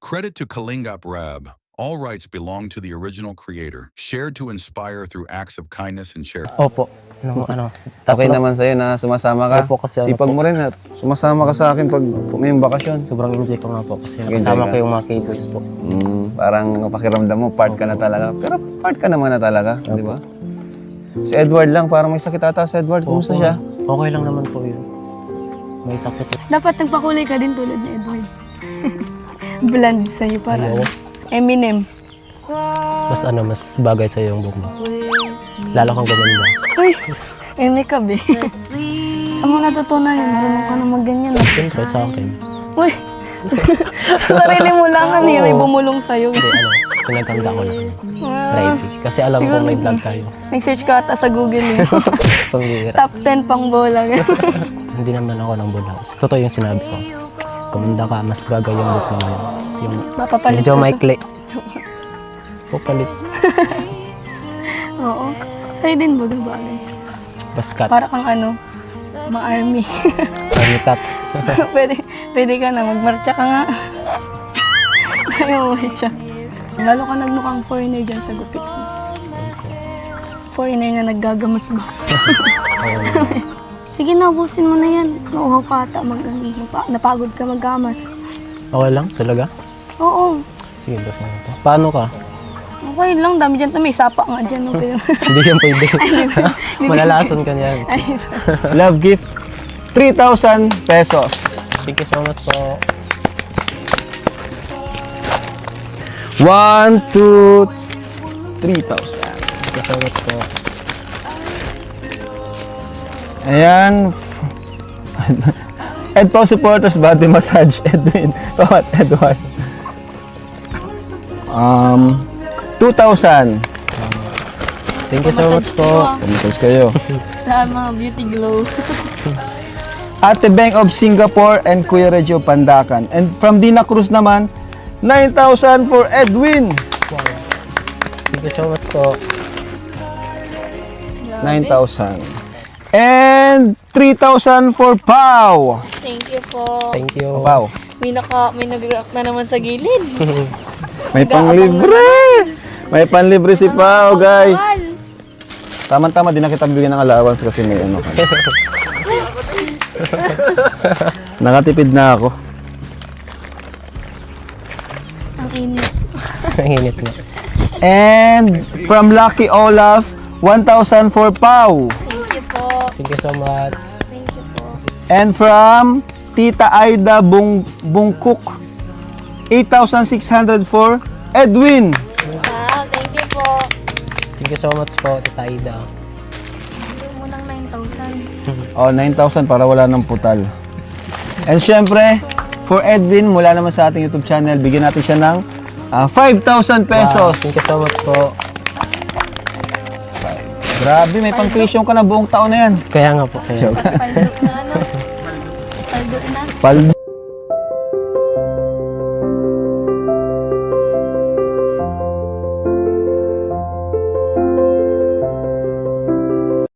Credit to Kalingap Rab. All rights belong to the original creator. Shared to inspire through acts of kindness and charity. Opo. Okay naman sa'yo na sumasama ka. Opo, kasi Sipag mo rin at sumasama ka sa akin pag ngayong bakasyon. Sobrang enjoy ko nga po kasi Enjoy kasama ka. ko yung mga K-boys po. Parang pakiramdam mo, part ka na talaga. Pero part ka naman na talaga, di ba? Si Edward lang, parang may sakit ata si Edward. Kumusta Opo. siya? Okay lang naman po yun. May sakit. Dapat nagpakulay ka din tulad ni Edward. Blonde sa'yo para Ayaw. Eminem. Mas mas bagay sa yung buhok mo. Lalo kang gumanda. Uy, makeup eh. Saan mo natutunan yan? Marunong ka na magganyan ah. Siyempre sa akin. Uy, sa sarili mo lang ka Oo. may bumulong sa'yo. Hindi pinaganda ko lang. Ah, Righty. Kasi alam ko may vlog tayo. Nag-search ka ata sa Google eh. Pambira. Top 10 pang bola. Hindi naman ako ng bulag. Totoo yung sinabi ko. Kumanda ka, mas bagay yung buhok mo ngayon. Yung Mapapalit medyo ko to. maikli. Pupalit. Oo. Sa'yo din baga bagay. Baskat. Para kang ano, ma-army. Panikat. pwede ka na, magmarcha ka nga. Ayaw mo siya. Lalo ka nagmukhang foreigner dyan sa gupit mo. Foreigner na naggagamas ba? Sige na, ubusin mo na yan. Nauhaw ka ata, napagod ka maggamas. Okay lang? Talaga? Oo. Sige, boss na ito. Paano ka? Okay lang, dami dyan. May sapa nga dyan. No? Pero, Hindi yan pwede. Malalason ka niyan. ay, Love gift, 3,000 pesos. Thank you so much po. 1, 2, 3,000. Thank you so much po. Ayan. Edpo supporters body massage. Edwin. Bawat Edward. 2,000. Thank you so much po. Pamitas kayo. sa mga beauty glow. Ate Beng of Singapore and Kuya Regio Pandacan. And from Dina Cruz naman, 9,000 for Edwin. Thank you so much po. 9,000. And 3,000 for Pau. Thank you po. Thank you. Pau. May nag-react na naman sa gilid. May panglibre. May panlibre si Pau, guys. Tama-tama, di na kita bigyan ng allowance kasi may ano. Nakatipid na ako. Ang init. Ang init na. And from Lucky Olaf, 1,000 for Pau. Thank you po. Thank you so much. Thank you po. And from Tita Aida Bungkuk, 8,600 for Edwin. Ah, thank you po. Thank you so much po, Tita Ida. Bigyan mo ng 9,000. Oh, 9,000 para wala ng putal. And syempre, for Edwin, mula naman sa ating YouTube channel, bigyan natin siya ng 5,000 pesos. Wow, thank you so much po. Grabe, may pang-tuition ka na buong taon na yan. Kaya nga po, kaya. Paldo na ano? Paldo na. Paldo.